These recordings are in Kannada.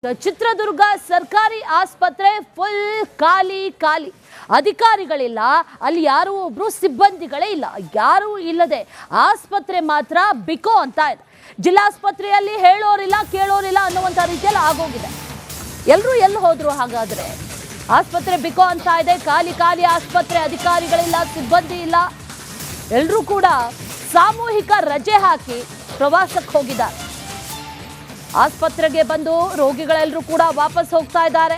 ಚಿತ್ರದುರ್ಗ ಸರ್ಕಾರಿ ಆಸ್ಪತ್ರೆ ಫುಲ್ ಖಾಲಿ ಖಾಲಿ. ಅಧಿಕಾರಿಗಳಿಲ್ಲ, ಅಲ್ಲಿ ಯಾರು ಒಬ್ರು ಸಿಬ್ಬಂದಿಗಳೇ ಇಲ್ಲ. ಯಾರು ಇಲ್ಲದೆ ಆಸ್ಪತ್ರೆ ಮಾತ್ರ ಬಿಕೋ ಅಂತ ಇದೆ. ಜಿಲ್ಲಾಸ್ಪತ್ರೆಯಲ್ಲಿ ಹೇಳೋರಿಲ್ಲ ಕೇಳೋರಿಲ್ಲ ಅನ್ನುವಂಥ ರೀತಿಯಲ್ಲಿ ಆಗೋಗಿದೆ. ಎಲ್ಲರೂ ಎಲ್ಲಿ ಹೋದ್ರು ಹಾಗಾದ್ರೆ? ಆಸ್ಪತ್ರೆ ಬಿಕೋ ಅಂತ ಇದೆ. ಖಾಲಿ ಖಾಲಿ ಆಸ್ಪತ್ರೆ, ಅಧಿಕಾರಿಗಳಿಲ್ಲ, ಸಿಬ್ಬಂದಿ ಇಲ್ಲ. ಎಲ್ಲರೂ ಕೂಡ ಸಾಮೂಹಿಕ ರಜೆ ಹಾಕಿ ಪ್ರವಾಸಕ್ಕೆ ಹೋಗಿದ್ದಾರೆ. ಆಸ್ಪತ್ರೆಗೆ ಬಂದು ರೋಗಿಗಳೆಲ್ಲರೂ ಕೂಡ ವಾಪಸ್ ಹೋಗ್ತಾ ಇದ್ದಾರೆ.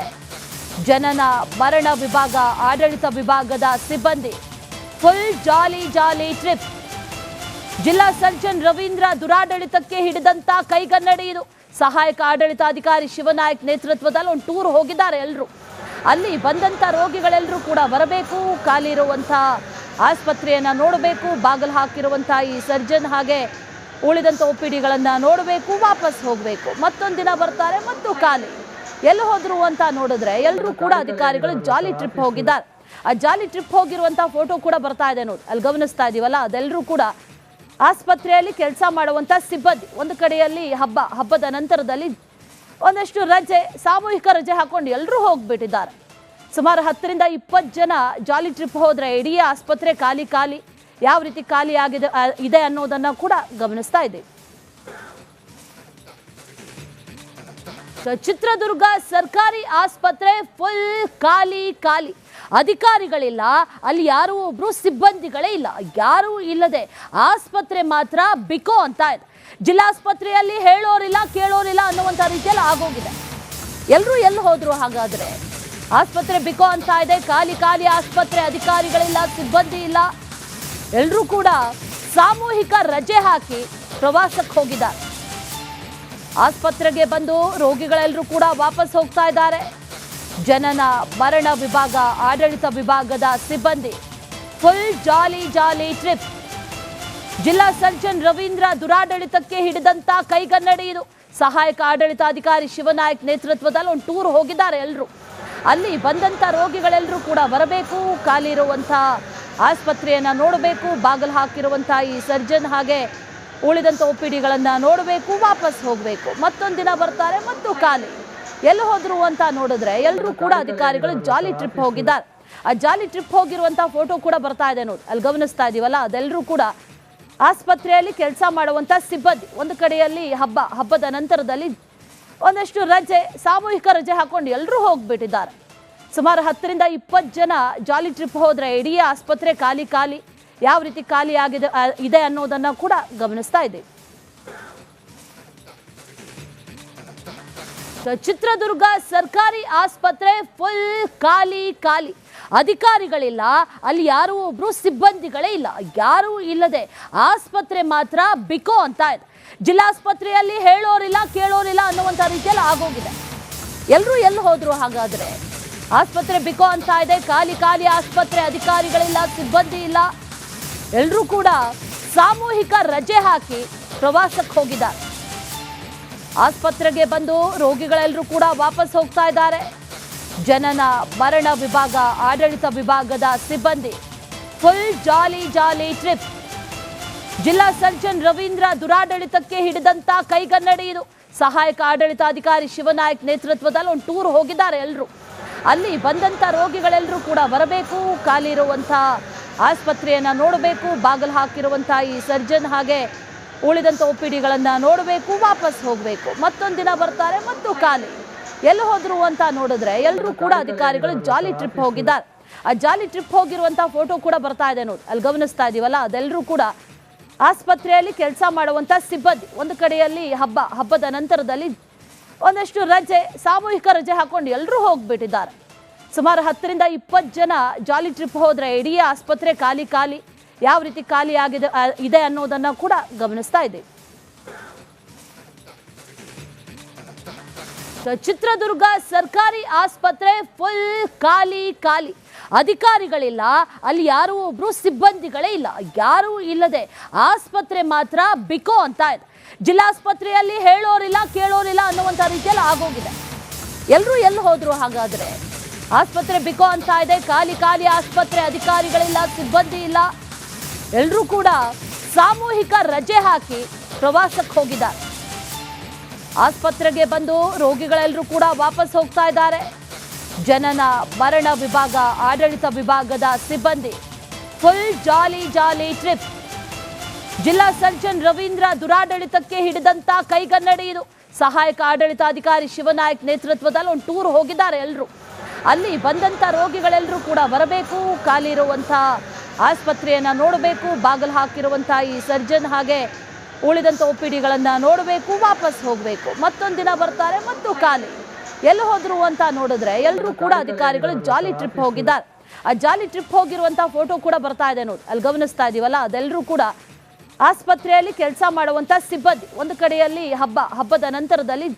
ಜನನ ಮರಣ ವಿಭಾಗ, ಆಡಳಿತ ವಿಭಾಗದ ಸಿಬ್ಬಂದಿ ಫುಲ್ ಜಾಲಿ ಜಾಲಿ ಟ್ರಿಪ್. ಜಿಲ್ಲಾ ಸರ್ಜನ್ ರವೀಂದ್ರ ದುರಾಡಳಿತಕ್ಕೆ ಹಿಡಿದಂತ ಕೈಗನ್ನಡಿ ಇದು. ಸಹಾಯಕ ಆಡಳಿತಾಧಿಕಾರಿ ಶಿವನಾಯಕ್ ನೇತೃತ್ವದಲ್ಲಿ ಒಂದು ಟೂರ್ ಹೋಗಿದ್ದಾರೆ ಎಲ್ಲರೂ. ಅಲ್ಲಿ ಬಂದಂತ ರೋಗಿಗಳೆಲ್ಲರೂ ಕೂಡ ಬರಬೇಕು, ಖಾಲಿ ಇರುವಂಥ ಆಸ್ಪತ್ರೆಯನ್ನ ನೋಡಬೇಕು, ಬಾಗಿಲು ಹಾಕಿರುವಂಥ ಈ ಸರ್ಜನ್ ಹಾಗೆ ಉಳಿದಂಥ OPDಗಳನ್ನು ನೋಡಬೇಕು, ವಾಪಸ್ ಹೋಗಬೇಕು. ಮತ್ತೊಂದು ದಿನ ಬರ್ತಾರೆ ಮತ್ತು ಖಾಲಿ. ಎಲ್ಲಿ ಹೋದ್ರು ಅಂತ ನೋಡಿದ್ರೆ ಎಲ್ಲರೂ ಕೂಡ ಅಧಿಕಾರಿಗಳು ಜಾಲಿ ಟ್ರಿಪ್ ಹೋಗಿದ್ದಾರೆ. ಆ ಜಾಲಿ ಟ್ರಿಪ್ ಹೋಗಿರುವಂಥ ಫೋಟೋ ಕೂಡ ಬರ್ತಾ ಇದೆ ನೋಡಿ, ಅಲ್ಲಿ ಗಮನಿಸ್ತಾ ಇದೀವಲ್ಲ. ಅದೆಲ್ಲರೂ ಕೂಡ ಆಸ್ಪತ್ರೆಯಲ್ಲಿ ಕೆಲಸ ಮಾಡುವಂಥ ಸಿಬ್ಬಂದಿ. ಒಂದು ಕಡೆಯಲ್ಲಿ ಹಬ್ಬದ ನಂತರದಲ್ಲಿ ಒಂದಷ್ಟು ರಜೆ, ಸಾಮೂಹಿಕ ರಜೆ ಹಾಕೊಂಡು ಎಲ್ಲರೂ ಹೋಗ್ಬಿಟ್ಟಿದ್ದಾರೆ. ಸುಮಾರು 10ರಿಂದ 20 ಜನ ಜಾಲಿ ಟ್ರಿಪ್ ಹೋದ್ರೆ ಇಡೀ ಆಸ್ಪತ್ರೆ ಖಾಲಿ ಖಾಲಿ. ಯಾವ ರೀತಿ ಖಾಲಿ ಇದೆ ಅನ್ನೋದನ್ನ ಕೂಡ ಗಮನಿಸ್ತಾ ಇದ್ದೀವಿ. ಚಿತ್ರದುರ್ಗ ಸರ್ಕಾರಿ ಆಸ್ಪತ್ರೆ ಫುಲ್ ಖಾಲಿ ಖಾಲಿ. ಅಧಿಕಾರಿಗಳಿಲ್ಲ, ಅಲ್ಲಿ ಯಾರು ಒಬ್ರು ಸಿಬ್ಬಂದಿಗಳೇ ಇಲ್ಲ. ಯಾರು ಇಲ್ಲದೆ ಆಸ್ಪತ್ರೆ ಮಾತ್ರ ಬಿಕೋ ಅಂತ ಇದೆ. ಜಿಲ್ಲಾಸ್ಪತ್ರೆಯಲ್ಲಿ ಹೇಳೋರಿಲ್ಲ ಕೇಳೋರಿಲ್ಲ ಅನ್ನುವಂಥ ರೀತಿಯಲ್ಲಿ ಆಗೋಗಿದೆ. ಎಲ್ಲರೂ ಎಲ್ಲಿ ಹೋದ್ರು ಹಾಗಾದ್ರೆ? ಆಸ್ಪತ್ರೆ ಬಿಕೋ ಅಂತ ಇದೆ. ಖಾಲಿ ಖಾಲಿ ಆಸ್ಪತ್ರೆ, ಅಧಿಕಾರಿಗಳಿಲ್ಲ, ಸಿಬ್ಬಂದಿ ಇಲ್ಲ. ಎಲ್ಲರೂ ಕೂಡ ಸಾಮೂಹಿಕ ರಜೆ ಹಾಕಿ ಪ್ರವಾಸಕ್ಕೆ ಹೋಗಿದ್ದಾರೆ. ಆಸ್ಪತ್ರೆಗೆ ಬಂದು ರೋಗಿಗಳೆಲ್ಲರೂ ಕೂಡ ವಾಪಸ್ ಹೋಗ್ತಾ ಇದ್ದಾರೆ. ಜನನ ಮರಣ ವಿಭಾಗ, ಆಡಳಿತ ವಿಭಾಗದ ಸಿಬ್ಬಂದಿ ಫುಲ್ ಜಾಲಿ ಜಾಲಿ ಟ್ರಿಪ್. ಜಿಲ್ಲಾ ಸರ್ಜನ್ ರವೀಂದ್ರ ದುರಾಡಳಿತಕ್ಕೆ ಹಿಡಿದಂತ ಕೈಗನ್ನಡಿ ಇದು. ಸಹಾಯಕ ಆಡಳಿತಾಧಿಕಾರಿ ಶಿವನಾಯಕ್ ನೇತೃತ್ವದಲ್ಲಿ ಒಂದು ಟೂರ್ ಹೋಗಿದ್ದಾರೆ ಎಲ್ಲರೂ. ಅಲ್ಲಿ ಬಂದಂತ ರೋಗಿಗಳೆಲ್ಲರೂ ಕೂಡ ಬರಬೇಕು, ಖಾಲಿ ಇರುವಂಥ ಆಸ್ಪತ್ರೆಯನ್ನ ನೋಡಬೇಕು, ಬಾಗಿಲು ಹಾಕಿರುವಂಥ ಈ ಸರ್ಜನ್ ಹಾಗೆ ಉಳಿದಂಥ OPDಗಳನ್ನು ನೋಡಬೇಕು, ವಾಪಸ್ ಹೋಗಬೇಕು. ಮತ್ತೊಂದು ದಿನ ಬರ್ತಾರೆ ಮತ್ತು ಖಾಲಿ. ಎಲ್ಲಿ ಹೋದ್ರು ಅಂತ ನೋಡಿದ್ರೆ ಎಲ್ಲರೂ ಕೂಡ ಅಧಿಕಾರಿಗಳು ಜಾಲಿ ಟ್ರಿಪ್ ಹೋಗಿದ್ದಾರೆ. ಆ ಜಾಲಿ ಟ್ರಿಪ್ ಹೋಗಿರುವಂಥ ಫೋಟೋ ಕೂಡ ಬರ್ತಾ ಇದೆ ನೋಡಿ, ಅಲ್ಲಿ ಗಮನಿಸ್ತಾ ಇದೀವಲ್ಲ. ಅದೆಲ್ಲರೂ ಕೂಡ ಆಸ್ಪತ್ರೆಯಲ್ಲಿ ಕೆಲಸ ಮಾಡುವಂಥ ಸಿಬ್ಬಂದಿ. ಒಂದು ಕಡೆಯಲ್ಲಿ ಹಬ್ಬದ ನಂತರದಲ್ಲಿ ಒಂದಷ್ಟು ರಜೆ, ಸಾಮೂಹಿಕ ರಜೆ ಹಾಕೊಂಡು ಎಲ್ಲರೂ ಹೋಗ್ಬಿಟ್ಟಿದ್ದಾರೆ. ಸುಮಾರು 10ರಿಂದ 20 ಜನ ಜಾಲಿ ಟ್ರಿಪ್ ಹೋದ್ರೆ ಇಡೀ ಆಸ್ಪತ್ರೆ ಖಾಲಿ ಖಾಲಿ. ಯಾವ ರೀತಿ ಖಾಲಿ ಇದೆ ಅನ್ನೋದನ್ನ ಕೂಡ ಗಮನಿಸ್ತಾ ಇದ್ದೀವಿ. ಚಿತ್ರದುರ್ಗ ಸರ್ಕಾರಿ ಆಸ್ಪತ್ರೆ ಫುಲ್ ಖಾಲಿ ಖಾಲಿ. ಅಧಿಕಾರಿಗಳಿಲ್ಲ, ಅಲ್ಲಿ ಯಾರು ಒಬ್ರು ಸಿಬ್ಬಂದಿಗಳೇ ಇಲ್ಲ. ಯಾರು ಇಲ್ಲದೆ ಆಸ್ಪತ್ರೆ ಮಾತ್ರ ಬಿಕೋ ಅಂತ ಇದೆ. ಜಿಲ್ಲಾಸ್ಪತ್ರೆಯಲ್ಲಿ ಹೇಳೋರಿಲ್ಲ ಕೇಳೋರಿಲ್ಲ ಅನ್ನುವಂಥ ರೀತಿಯಲ್ಲಿ ಆಗೋಗಿದೆ. ಎಲ್ಲರೂ ಎಲ್ಲಿ ಹೋದ್ರು ಹಾಗಾದ್ರೆ? ಆಸ್ಪತ್ರೆ ಬಿಕೋ ಅಂತ ಇದೆ. ಖಾಲಿ ಖಾಲಿ ಆಸ್ಪತ್ರೆ, ಅಧಿಕಾರಿಗಳಿಲ್ಲ, ಸಿಬ್ಬಂದಿ ಇಲ್ಲ. ಎಲ್ಲರೂ ಕೂಡ ಸಾಮೂಹಿಕ ರಜೆ ಹಾಕಿ ಪ್ರವಾಸಕ್ಕೆ ಹೋಗಿದ್ದಾರೆ. ಆಸ್ಪತ್ರೆಗೆ ಬಂದು ರೋಗಿಗಳೆಲ್ಲರೂ ಕೂಡ ವಾಪಸ್ ಹೋಗ್ತಾ ಇದ್ದಾರೆ. ಜನನ ಮರಣ ವಿಭಾಗ, ಆಡಳಿತ ವಿಭಾಗದ ಸಿಬ್ಬಂದಿ ಫುಲ್ ಜಾಲಿ ಜಾಲಿ ಟ್ರಿಪ್. ಜಿಲ್ಲಾ ಸರ್ಜನ್ ರವೀಂದ್ರ ದುರಾಡಳಿತಕ್ಕೆ ಹಿಡಿದಂತ ಕೈಗನ್ನಡಿ ಇದು. ಸಹಾಯಕ ಆಡಳಿತಾಧಿಕಾರಿ ಶಿವನಾಯಕ್ ನೇತೃತ್ವದಲ್ಲಿ ಒಂದು ಟೂರ್ ಹೋಗಿದ್ದಾರೆ ಎಲ್ಲರೂ. ಅಲ್ಲಿ ಬಂದಂತ ರೋಗಿಗಳೆಲ್ಲರೂ ಕೂಡ ಬರಬೇಕು, ಖಾಲಿ ಇರುವಂಥ ಆಸ್ಪತ್ರೆಯನ್ನ ನೋಡಬೇಕು, ಬಾಗಿಲು ಹಾಕಿರುವಂಥ ಈ ಸರ್ಜನ್ ಹಾಗೆ ಉಳಿದಂಥ OPDಗಳನ್ನು ನೋಡಬೇಕು, ವಾಪಸ್ ಹೋಗಬೇಕು. ಮತ್ತೊಂದು ದಿನ ಬರ್ತಾರೆ ಮತ್ತು ಖಾಲಿ. ಎಲ್ಲಿ ಹೋದ್ರು ಅಂತ ನೋಡಿದ್ರೆ ಎಲ್ಲರೂ ಕೂಡ ಅಧಿಕಾರಿಗಳು ಜಾಲಿ ಟ್ರಿಪ್ ಹೋಗಿದ್ದಾರೆ. ಆ ಜಾಲಿ ಟ್ರಿಪ್ ಹೋಗಿರುವಂಥ ಫೋಟೋ ಕೂಡ ಬರ್ತಾ ಇದೆ ನೋಡಿ, ಅಲ್ಲಿ ಗಮನಿಸ್ತಾ ಇದೀವಲ್ಲ. ಅದೆಲ್ಲರೂ ಕೂಡ ಆಸ್ಪತ್ರೆಯಲ್ಲಿ ಕೆಲಸ ಮಾಡುವಂಥ ಸಿಬ್ಬಂದಿ. ಒಂದು ಕಡೆಯಲ್ಲಿ ಹಬ್ಬದ ನಂತರದಲ್ಲಿ ಒಂದಷ್ಟು ರಜೆ, ಸಾಮೂಹಿಕ ರಜೆ ಹಾಕೊಂಡು ಎಲ್ಲರೂ ಹೋಗ್ಬಿಟ್ಟಿದ್ದಾರೆ. ಸುಮಾರು 10ರಿಂದ 20 ಜನ ಜಾಲಿ ಟ್ರಿಪ್ ಹೋದ್ರೆ ಇಡೀ ಆಸ್ಪತ್ರೆ ಖಾಲಿ ಖಾಲಿ. ಯಾವ ರೀತಿ ಖಾಲಿ ಇದೆ ಅನ್ನೋದನ್ನ ಕೂಡ ಗಮನಿಸ್ತಾ ಇದ್ದೀವಿ. ಚಿತ್ರದುರ್ಗ ಸರ್ಕಾರಿ ಆಸ್ಪತ್ರೆ ಫುಲ್ ಖಾಲಿ ಖಾಲಿ. ಅಧಿಕಾರಿಗಳಿಲ್ಲ, ಅಲ್ಲಿ ಯಾರು ಒಬ್ರು ಸಿಬ್ಬಂದಿಗಳೇ ಇಲ್ಲ. ಯಾರು ಇಲ್ಲದೆ ಆಸ್ಪತ್ರೆ ಮಾತ್ರ ಬಿಕೋ ಅಂತ ಇದೆ. ಜಿಲ್ಲಾಸ್ಪತ್ರೆಯಲ್ಲಿ ಹೇಳೋರಿಲ್ಲ ಕೇಳೋರಿಲ್ಲ ಅನ್ನುವಂಥ ರೀತಿಯಲ್ಲಿ ಆಗೋಗಿದೆ. ಎಲ್ಲರೂ ಎಲ್ಲಿ ಹೋದ್ರು ಹಾಗಾದ್ರೆ? ಆಸ್ಪತ್ರೆ ಬಿಕೋ ಅಂತ ಇದೆ. ಖಾಲಿ ಖಾಲಿ ಆಸ್ಪತ್ರೆ, ಅಧಿಕಾರಿಗಳಿಲ್ಲ, ಸಿಬ್ಬಂದಿ ಇಲ್ಲ. ಎಲ್ಲರೂ ಕೂಡ ಸಾಮೂಹಿಕ ರಜೆ ಹಾಕಿ ಪ್ರವಾಸಕ್ಕೆ ಹೋಗಿದ್ದಾರೆ. ಆಸ್ಪತ್ರೆಗೆ ಬಂದು ರೋಗಿಗಳೆಲ್ಲರೂ ಕೂಡ ವಾಪಸ್ ಹೋಗ್ತಾ ಇದ್ದಾರೆ. ಜನನ ಮರಣ ವಿಭಾಗ ಆಡಳಿತ ವಿಭಾಗದ ಸಿಬ್ಬಂದಿ ಫುಲ್ ಜಾಲಿ ಜಾಲಿ ಟ್ರಿಪ್. ಜಿಲ್ಲಾ ಸರ್ಜನ್ ರವೀಂದ್ರ ದುರಾಡಳಿತಕ್ಕೆ ಹಿಡಿದಂತ ಕೈಗನ್ನಡಿ ಇದು. ಸಹಾಯಕ ಆಡಳಿತಾಧಿಕಾರಿ ಶಿವನಾಯಕ್ ನೇತೃತ್ವದಲ್ಲಿ ಒಂದು ಟೂರ್ ಹೋಗಿದ್ದಾರೆ ಎಲ್ಲರೂ. ಅಲ್ಲಿ ಬಂದಂಥ ರೋಗಿಗಳೆಲ್ಲರೂ ಕೂಡ ಬರಬೇಕು, ಖಾಲಿ ಇರುವಂಥ ಆಸ್ಪತ್ರೆಯನ್ನು ನೋಡಬೇಕು, ಬಾಗಿಲು ಹಾಕಿರುವಂಥ ಈ ಸರ್ಜನ್ ಹಾಗೆ ಉಳಿದಂಥ OPDಗಳನ್ನು ನೋಡಬೇಕು, ವಾಪಸ್ ಹೋಗಬೇಕು. ಮತ್ತೊಂದು ದಿನ ಬರ್ತಾರೆ ಮತ್ತು ಖಾಲಿ. ಎಲ್ಲಿ ಹೋದ್ರು ಅಂತ ನೋಡಿದ್ರೆ ಎಲ್ಲರೂ ಕೂಡ ಅಧಿಕಾರಿಗಳು ಜಾಲಿ ಟ್ರಿಪ್ ಹೋಗಿದ್ದಾರೆ. ಆ ಜಾಲಿ ಟ್ರಿಪ್ ಹೋಗಿರುವಂಥ ಫೋಟೋ ಕೂಡ ಬರ್ತಾ ಇದೆ ನೋಡಿ, ಅಲ್ಲಿ ಗಮನಿಸ್ತಾ ಇದೀವಲ್ಲ, ಅದೆಲ್ಲರೂ ಕೂಡ ಆಸ್ಪತ್ರೆಯಲ್ಲಿ ಕೆಲಸ ಮಾಡುವಂಥ ಸಿಬ್ಬಂದಿ. ಒಂದು ಕಡೆಯಲ್ಲಿ ಹಬ್ಬದ ನಂತರದಲ್ಲಿ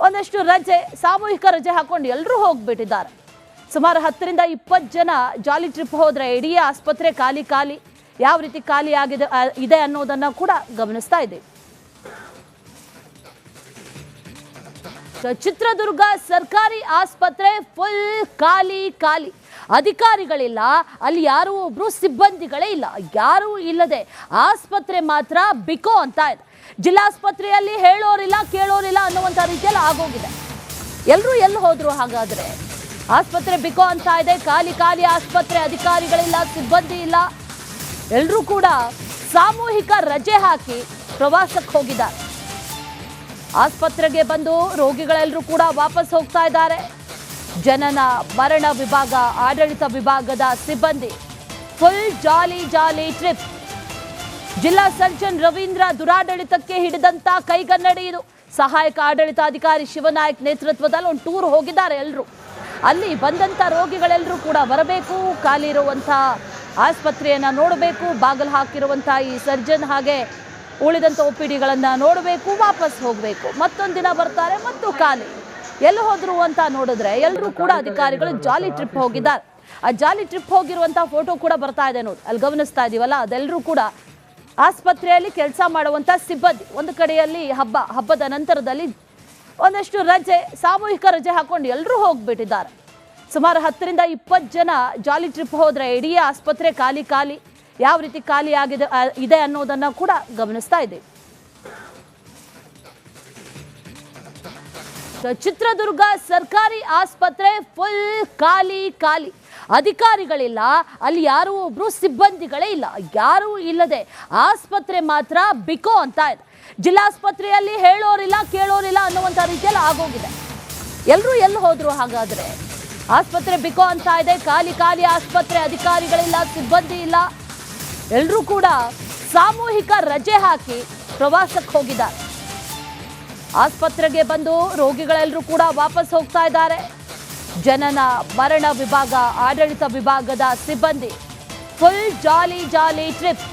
ಒಂದಷ್ಟು ರಜೆ, ಸಾಮೂಹಿಕ ರಜೆ ಹಾಕೊಂಡು ಎಲ್ಲರೂ ಹೋಗ್ಬಿಟ್ಟಿದ್ದಾರೆ. ಸುಮಾರು 10ರಿಂದ 20 ಜನ ಜಾಲಿ ಟ್ರಿಪ್ ಹೋದ್ರೆ ಇಡೀ ಆಸ್ಪತ್ರೆ ಖಾಲಿ. ಯಾವ ರೀತಿ ಖಾಲಿ ಇದೆ ಅನ್ನೋದನ್ನ ಕೂಡ ಗಮನಿಸ್ತಾ ಇದ್ದೀವಿ. ಚಿತ್ರದುರ್ಗ ಸರ್ಕಾರಿ ಆಸ್ಪತ್ರೆ ಫುಲ್ ಖಾಲಿ. ಅಧಿಕಾರಿಗಳಿಲ್ಲ, ಅಲ್ಲಿ ಯಾರು ಒಬ್ರು ಸಿಬ್ಬಂದಿಗಳೇ ಇಲ್ಲ. ಯಾರೂ ಇಲ್ಲದೆ ಆಸ್ಪತ್ರೆ ಮಾತ್ರ ಬಿಕೋ ಅಂತ ಇದೆ. ಜಿಲ್ಲಾಸ್ಪತ್ರೆಯಲ್ಲಿ ಹೇಳೋರಿಲ್ಲ ಕೇಳೋರಿಲ್ಲ ಅನ್ನುವಂಥ ರೀತಿಯಲ್ಲಿ ಆಗೋಗಿದೆ. ಎಲ್ಲರೂ ಎಲ್ಲಿ ಹೋದ್ರು ಹಾಗಾದ್ರೆ? ಆಸ್ಪತ್ರೆ ಬಿಕೋ ಅಂತ ಇದೆ, ಖಾಲಿ ಆಸ್ಪತ್ರೆ, ಅಧಿಕಾರಿಗಳಿಲ್ಲ, ಸಿಬ್ಬಂದಿ ಇಲ್ಲ. ಎಲ್ಲರೂ ಕೂಡ ಸಾಮೂಹಿಕ ರಜೆ ಹಾಕಿ ಪ್ರವಾಸಕ್ಕೆ ಹೋಗಿದ್ದಾರೆ. ಆಸ್ಪತ್ರೆಗೆ ಬಂದು ರೋಗಿಗಳೆಲ್ಲರೂ ಕೂಡ ವಾಪಸ್ ಹೋಗ್ತಾ ಇದ್ದಾರೆ. ಜನನ ಮರಣ ವಿಭಾಗ ಆಡಳಿತ ವಿಭಾಗದ ಸಿಬ್ಬಂದಿ ಫುಲ್ ಜಾಲಿ ಜಾಲಿ ಟ್ರಿಪ್. ಜಿಲ್ಲಾ ಸರ್ಜನ್ ರವೀಂದ್ರ ದುರಾಡಳಿತಕ್ಕೆ ಹಿಡಿದಂತ ಕೈಗನ್ನಡಿ ಇದು. ಸಹಾಯಕ ಆಡಳಿತಾಧಿಕಾರಿ ಶಿವನಾಯಕ್ ನೇತೃತ್ವದಲ್ಲಿ ಒಂದು ಟೂರ್ ಹೋಗಿದ್ದಾರೆ ಎಲ್ಲರೂ. ಅಲ್ಲಿ ಬಂದಂಥ ರೋಗಿಗಳೆಲ್ಲರೂ ಕೂಡ ಬರಬೇಕು, ಖಾಲಿ ಇರುವಂಥ ಆಸ್ಪತ್ರೆಯನ್ನು ನೋಡಬೇಕು, ಬಾಗಿಲು ಹಾಕಿರುವಂಥ ಈ ಸರ್ಜನ್ ಹಾಗೆ ಉಳಿದಂಥ OPDಗಳನ್ನು ನೋಡಬೇಕು, ವಾಪಸ್ ಹೋಗಬೇಕು. ಮತ್ತೊಂದು ದಿನ ಬರ್ತಾರೆ ಮತ್ತು ಖಾಲಿ. ಎಲ್ಲಿ ಹೋದ್ರು ಅಂತ ನೋಡಿದ್ರೆ ಎಲ್ಲರೂ ಕೂಡ ಅಧಿಕಾರಿಗಳು ಜಾಲಿ ಟ್ರಿಪ್ ಹೋಗಿದ್ದಾರೆ. ಆ ಜಾಲಿ ಟ್ರಿಪ್ ಹೋಗಿರುವಂಥ ಫೋಟೋ ಕೂಡ ಬರ್ತಾ ಇದೆ ನೋಡಿ, ಅಲ್ಲಿ ಗಮನಿಸ್ತಾ ಇದೀವಲ್ಲ, ಅದೆಲ್ಲರೂ ಕೂಡ ಆಸ್ಪತ್ರೆಯಲ್ಲಿ ಕೆಲಸ ಮಾಡುವಂಥ ಸಿಬ್ಬಂದಿ. ಒಂದು ಕಡೆಯಲ್ಲಿ ಹಬ್ಬದ ನಂತರದಲ್ಲಿ ಒಂದಷ್ಟು ರಜೆ, ಸಾಮೂಹಿಕ ರಜೆ ಹಾಕೊಂಡು ಎಲ್ಲರೂ ಹೋಗ್ಬಿಟ್ಟಿದ್ದಾರೆ. ಸುಮಾರು 10ರಿಂದ 20 ಜನ ಜಾಲಿ ಟ್ರಿಪ್ ಹೋದ್ರೆ ಇಡೀ ಆಸ್ಪತ್ರೆ ಖಾಲಿ. ಯಾವ ರೀತಿ ಖಾಲಿ ಇದೆ ಅನ್ನೋದನ್ನ ಕೂಡ ಗಮನಿಸ್ತಾ ಇದ್ದೀವಿ. ಚಿತ್ರದುರ್ಗ ಸರ್ಕಾರಿ ಆಸ್ಪತ್ರೆ ಫುಲ್ ಖಾಲಿ. ಅಧಿಕಾರಿಗಳಿಲ್ಲ, ಅಲ್ಲಿ ಯಾರು ಒಬ್ರು ಸಿಬ್ಬಂದಿಗಳೇ ಇಲ್ಲ. ಯಾರೂ ಇಲ್ಲದೆ ಆಸ್ಪತ್ರೆ ಮಾತ್ರ ಬಿಕೋ ಅಂತ ಇದೆ. ಜಿಲ್ಲಾಸ್ಪತ್ರೆಯಲ್ಲಿ ಹೇಳೋರಿಲ್ಲ ಕೇಳೋರಿಲ್ಲ ಅನ್ನುವಂಥ ರೀತಿಯಲ್ಲಿ ಆಗೋಗಿದೆ. ಎಲ್ಲರೂ ಎಲ್ಲಿ ಹೋದ್ರು ಹಾಗಾದ್ರೆ? ಆಸ್ಪತ್ರೆ ಬಿಕೋ ಅಂತ ಇದೆ, ಖಾಲಿ ಆಸ್ಪತ್ರೆ, ಅಧಿಕಾರಿಗಳಿಲ್ಲ, ಸಿಬ್ಬಂದಿ ಇಲ್ಲ. ಎಲ್ಲರೂ ಕೂಡ ಸಾಮೂಹಿಕ ರಜೆ ಹಾಕಿ ಪ್ರವಾಸಕ್ಕೆ ಹೋಗಿದ್ದಾರೆ. ಆಸ್ಪತ್ರೆಗೆ ಬಂದು ರೋಗಿಗಳೆಲ್ಲರೂ ಕೂಡ ವಾಪಸ್ ಹೋಗ್ತಾ ಇದ್ದಾರೆ. ಜನನ ಮರಣ ವಿಭಾಗ ಆಡಳಿತ ವಿಭಾಗದ ಸಿಬ್ಬಂದಿ ಫುಲ್ ಜಾಲಿ ಜಾಲಿ ಟ್ರಿಪ್.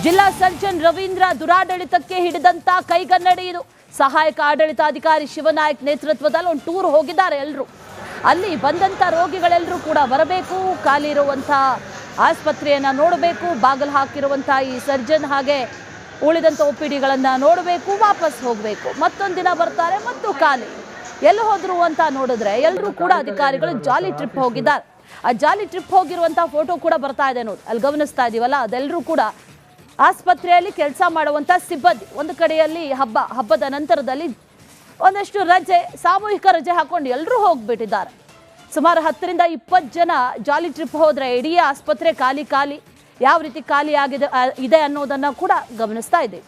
ಜಿಲ್ಲಾ ಸರ್ಜನ್ ರವೀಂದ್ರ ದುರಾಡಳಿತಕ್ಕೆ ಹಿಡಿದಂತ ಕೈಗನ್ನಡಿ ಇದು. ಸಹಾಯಕ ಆಡಳಿತಾಧಿಕಾರಿ ಶಿವನಾಯಕ್ ನೇತೃತ್ವದಲ್ಲಿ ಒಂದು ಟೂರ್ ಹೋಗಿದ್ದಾರೆ ಎಲ್ಲರೂ. ಅಲ್ಲಿ ಬಂದಂಥ ರೋಗಿಗಳೆಲ್ಲರೂ ಕೂಡ ಬರಬೇಕು, ಖಾಲಿ ಇರುವಂಥ ಆಸ್ಪತ್ರೆಯನ್ನು ನೋಡಬೇಕು, ಬಾಗಿಲು ಹಾಕಿರುವಂಥ ಈ ಸರ್ಜನ್ ಹಾಗೆ ಉಳಿದಂಥ OPDಗಳನ್ನು ನೋಡಬೇಕು, ವಾಪಸ್ ಹೋಗಬೇಕು. ಮತ್ತೊಂದು ದಿನ ಬರ್ತಾರೆ ಮತ್ತು ಖಾಲಿ. ಎಲ್ಲಿ ಹೋದ್ರು ಅಂತ ನೋಡಿದ್ರೆ ಎಲ್ಲರೂ ಕೂಡ ಅಧಿಕಾರಿಗಳು ಜಾಲಿ ಟ್ರಿಪ್ ಹೋಗಿದ್ದಾರೆ. ಆ ಜಾಲಿ ಟ್ರಿಪ್ ಹೋಗಿರುವಂಥ ಫೋಟೋ ಕೂಡ ಬರ್ತಾ ಇದೆ ನೋಡಿ, ಅಲ್ಲಿ ಗಮನಿಸ್ತಾ ಇದೀವಲ್ಲ, ಅದೆಲ್ಲರೂ ಕೂಡ ಆಸ್ಪತ್ರೆಯಲ್ಲಿ ಕೆಲಸ ಮಾಡುವಂಥ ಸಿಬ್ಬಂದಿ. ಒಂದು ಕಡೆಯಲ್ಲಿ ಹಬ್ಬದ ನಂತರದಲ್ಲಿ ಒಂದಷ್ಟು ರಜೆ, ಸಾಮೂಹಿಕ ರಜೆ ಹಾಕೊಂಡು ಎಲ್ಲರೂ ಹೋಗ್ಬಿಟ್ಟಿದ್ದಾರೆ. ಸುಮಾರು 10ರಿಂದ 20 ಜನ ಜಾಲಿ ಟ್ರಿಪ್ ಹೋದ್ರೆ ಇಡೀ ಆಸ್ಪತ್ರೆ ಖಾಲಿ. ಯಾವ ರೀತಿ ಖಾಲಿ ಇದೆ ಅನ್ನೋದನ್ನ ಕೂಡ ಗಮನಿಸ್ತಾ ಇದ್ದೀವಿ.